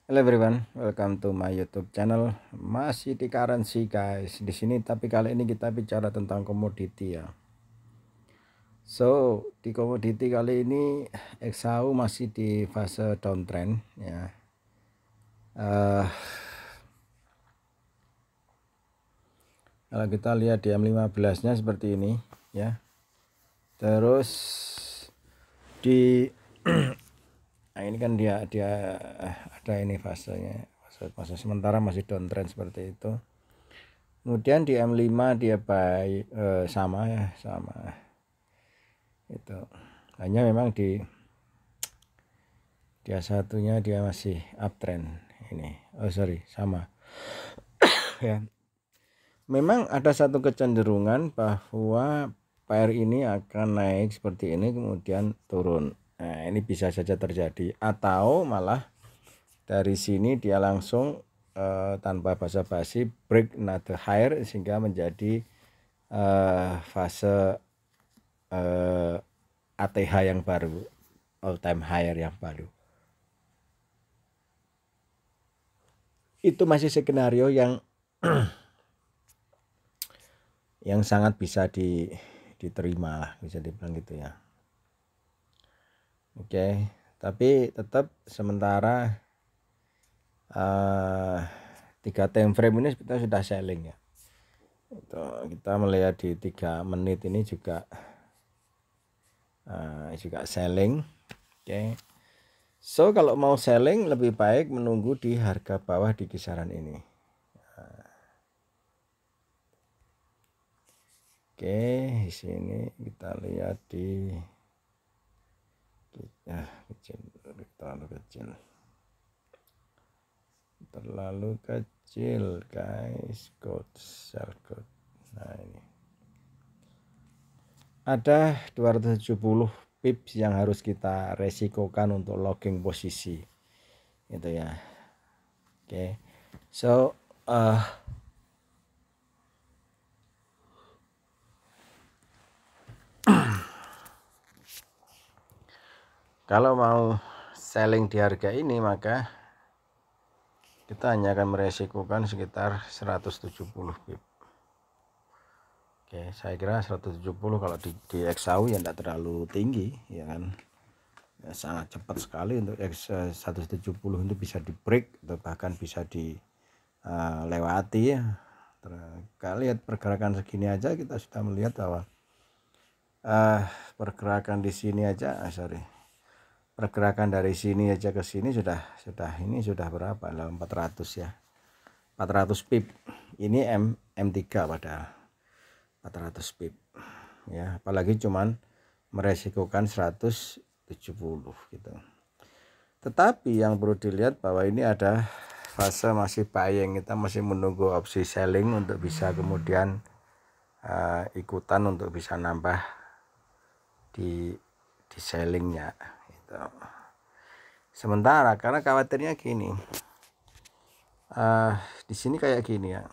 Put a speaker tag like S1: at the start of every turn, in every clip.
S1: Hello everyone, welcome to my YouTube channel. Masih di currency guys. Di sini tapi kali ini kita bicara tentang komoditi ya. So, di komoditi kali ini XAU masih di fase downtrend ya. Kalau kita lihat di M15-nya seperti ini ya. Terus di nah ini kan dia ada ini fasenya. Fase sementara masih downtrend seperti itu. Kemudian di M5 dia sama ya, sama itu. Hanya memang di dia satunya dia masih uptrend ini. Oh sorry, sama. Ya. Memang ada satu kecenderungan bahwa pair ini akan naik seperti ini kemudian turun. Nah, ini bisa saja terjadi atau malah dari sini dia langsung tanpa basa-basi break another higher sehingga menjadi fase ATH yang baru, all time higher yang baru. Itu masih skenario yang yang sangat bisa diterima lah, bisa dibilang gitu ya. Oke, tapi tetap sementara 3 time frame ini kita sudah selling ya. Itu kita melihat di 3 menit ini juga selling. Oke. So kalau mau selling lebih baik menunggu di harga bawah di kisaran ini. Oke, di sini kita lihat di terlalu kecil guys, sell code. Nah ini ada 270 pips yang harus kita resikokan untuk logging posisi itu ya. Oke, so kalau mau selling di harga ini maka kita hanya akan meresikokan sekitar 170 pip. Oke, saya kira 170 kalau di XAU ya tidak terlalu tinggi ya kan. Ya, sangat cepat sekali untuk 170 itu bisa di break atau bahkan bisa dilewati ya. Kalau lihat pergerakan segini aja kita sudah melihat bahwa pergerakan di sini aja pergerakan dari sini aja ke sini sudah berapa, 400 ya, 400 pip. Ini M3 padahal 400 pip ya, apalagi cuman meresikokan 170 gitu. Tetapi yang perlu dilihat bahwa ini ada fase masih buying, kita masih menunggu opsi selling untuk bisa kemudian ikutan untuk bisa nambah di sellingnya gitu. Sementara karena khawatirnya gini, di sini kayak gini ya,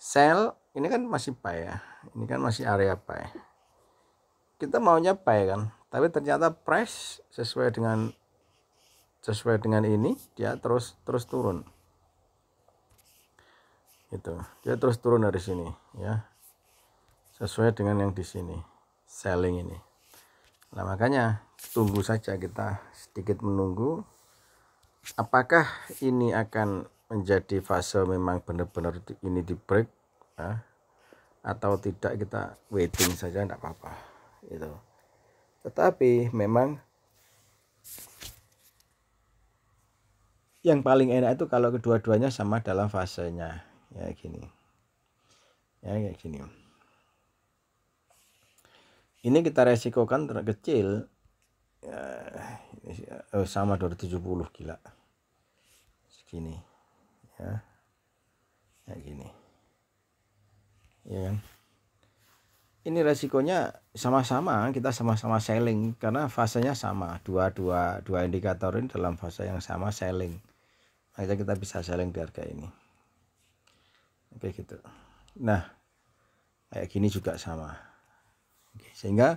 S1: sell ini kan masih buy ya, ini kan masih area buy, kita maunya buy kan, tapi ternyata price sesuai dengan ini dia terus turun itu, dia terus turun dari sini ya, sesuai dengan yang di sini selling ini. Nah makanya tunggu saja, kita sedikit menunggu apakah ini akan menjadi fase memang benar-benar ini di break ya, atau tidak, kita waiting saja tidak apa-apa itu. Tetapi memang yang paling enak itu kalau kedua-duanya sama dalam fasenya ya gini ya, kayak gini. Ini kita resikokan terkecil ya, ini sama 270 gila segini ya, kayak gini ya kan. Ini resikonya sama-sama, kita sama-sama selling karena fasenya sama, dua indikator ini dalam fase yang sama selling, makanya kita bisa selling di harga ini. Oke gitu. Nah kayak gini juga sama. Oke, sehingga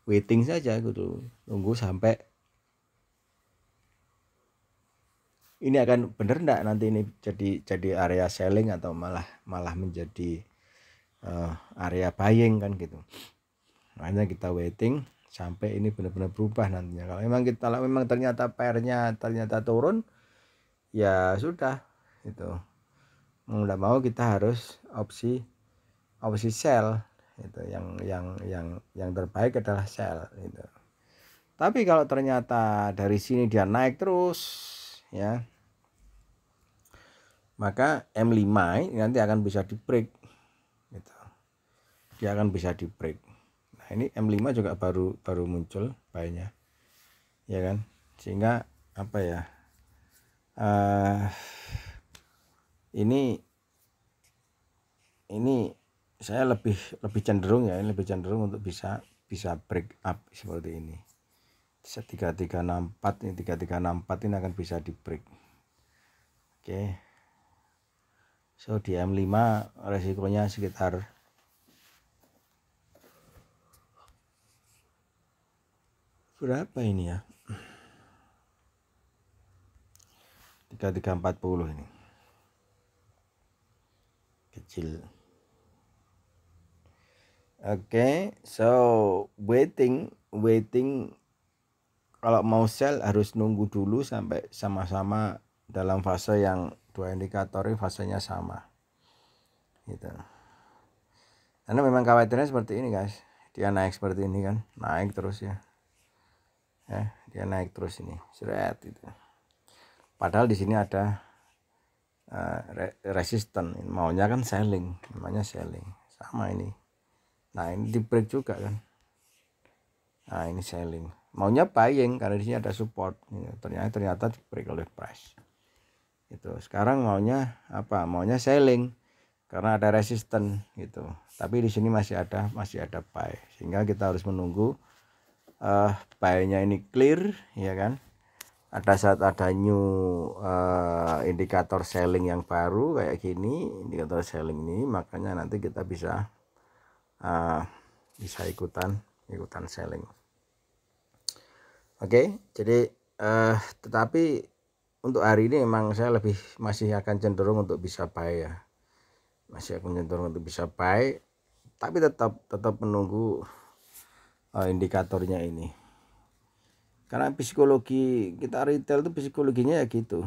S1: waiting saja gitu, tunggu sampai ini akan bener enggak nanti ini jadi area selling atau malah menjadi area buying kan gitu. Makanya kita waiting sampai ini benar-benar berubah nantinya. Kalau memang ternyata pairnya ternyata turun, ya sudah itu. Mau enggak mau kita harus opsi sell itu. Yang terbaik adalah sell itu. Tapi kalau ternyata dari sini dia naik terus ya, maka M5 ini nanti akan bisa di break gitu. Dia akan bisa di break. Nah, ini M5 juga baru muncul buy-nya. Ya kan? Sehingga apa ya? Ini saya lebih cenderung ya, ini lebih cenderung untuk bisa break up seperti ini. 3364 ini 3364 ini akan bisa di break. Oke. So di M5 resikonya sekitar berapa ini ya? 3340 ini. Kecil. Oke, so waiting kalau mau sell harus nunggu dulu sampai sama-sama dalam fase yang dua indikator ini fasenya sama gitu. Karena memang khawatirnya seperti ini guys, dia naik seperti ini kan, naik terus ya, dia naik terus ini seret itu. Padahal di sini ada resisten, maunya kan selling, namanya selling sama ini. Nah ini di break juga kan, nah ini selling, maunya buying karena di sini ada support, ternyata di break oleh price. Itu sekarang maunya apa? Maunya selling karena ada resisten gitu. Tapi di sini masih ada buy, sehingga kita harus menunggu buy-nya ini clear ya kan. Saat ada new indikator selling yang baru kayak gini, indikator selling ini, makanya nanti kita bisa ikutan selling. Oke, jadi tetapi untuk hari ini memang saya masih akan cenderung untuk bisa buy ya. Masih akan cenderung untuk bisa buy, tapi tetap menunggu indikatornya ini. Karena psikologi kita retail itu psikologinya ya gitu.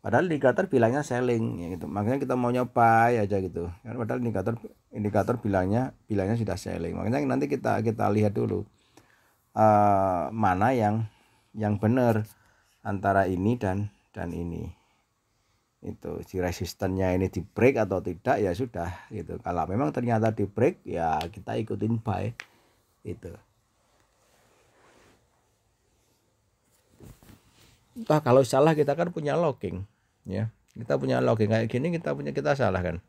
S1: Padahal indikator bilangnya selling ya gitu. Makanya kita maunya buy aja gitu. Karena padahal indikator bilangnya sudah selling. Makanya nanti kita lihat dulu mana yang benar antara ini dan ini. Itu si resistennya ini di break atau tidak ya sudah gitu. Kalau memang ternyata di break ya kita ikutin buy itu. Entah kalau salah kita kan punya logging ya. Kita punya logging kayak gini, kita salah kan.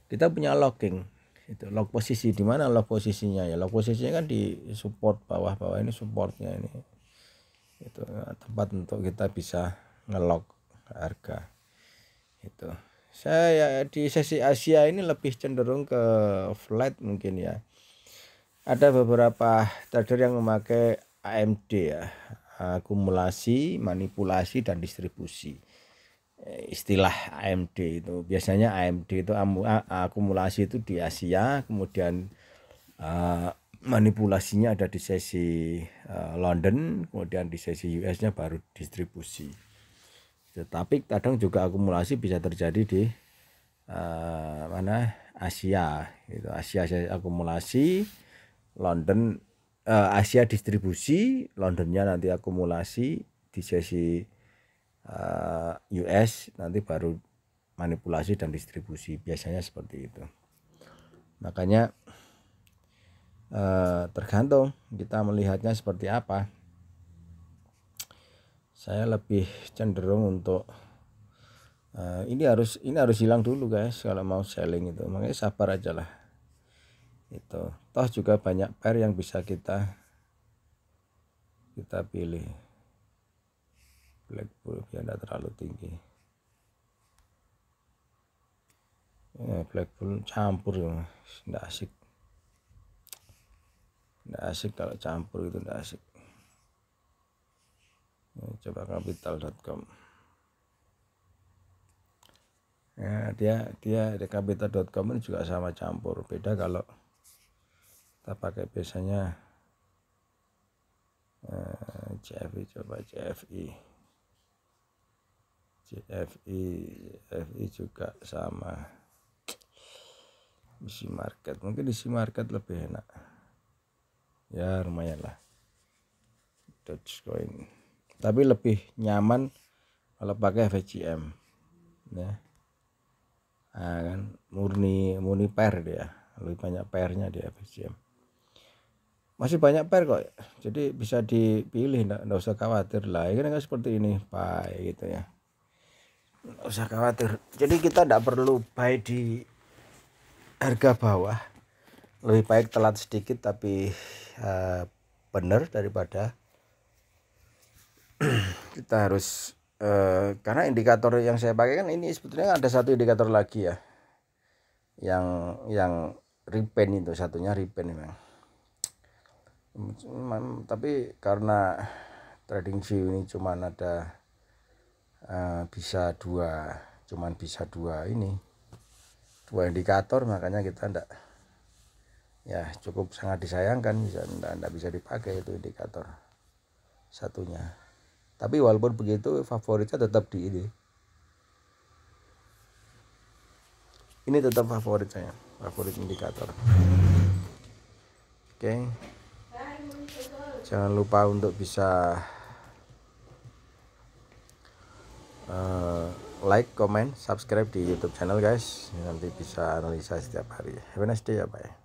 S1: Kita punya logging. Itu log posisi, di mana log posisinya ya? Log posisinya kan di support bawah ini supportnya ini. Itu tempat untuk kita bisa ngelog harga. Itu. Saya di sesi Asia ini lebih cenderung ke flat mungkin ya. Ada beberapa trader yang memakai AMD ya, akumulasi, manipulasi dan distribusi. Istilah AMD itu biasanya AMD itu akumulasi itu di Asia, kemudian manipulasinya ada di sesi London, kemudian di sesi US-nya baru distribusi. Tetapi kadang juga akumulasi bisa terjadi di Asia itu. Asia akumulasi, London Asia distribusi, Londonnya nanti akumulasi, di sesi US nanti baru manipulasi dan distribusi, biasanya seperti itu. Makanya tergantung kita melihatnya seperti apa. Saya lebih cenderung untuk ini harus hilang dulu guys kalau mau selling itu. Makanya sabar aja lah. Itu toh juga banyak pair yang bisa kita pilih. Blackpool biar tidak terlalu tinggi. Blackpool campur ya, tidak asik. Tidak asik kalau campur itu, tidak asik. coba capital.com. Ya, dia capital.com ini juga sama campur. Beda kalau kita pakai biasanya CFI, coba CFI juga sama. Isi market, mungkin isi market lebih enak ya, lumayan lah Dogecoin, tapi lebih nyaman kalau pakai FHCM ya. Nah, kan murni pair dia, lebih banyak pairnya di FHCM. Masih banyak pair kok, jadi bisa dipilih, enggak usah khawatir lah. Ini kan seperti ini buy gitu ya, enggak usah khawatir. Jadi kita enggak perlu buy di harga bawah, lebih baik telat sedikit tapi benar daripada kita harus karena indikator yang saya pakai kan ini sebetulnya ada satu indikator lagi ya, yang repen itu, satunya repen memang. Tapi karena trading view ini cuman ada bisa dua indikator, makanya kita enggak, ya cukup sangat disayangkan enggak bisa dipakai itu indikator satunya. Tapi walaupun begitu favoritnya tetap di ini tetap favorit saya, favorit indikator. Oke. Jangan lupa untuk bisa like, comment, subscribe di YouTube channel guys. Nanti bisa analisa setiap hari. Have a nice day ya, bye.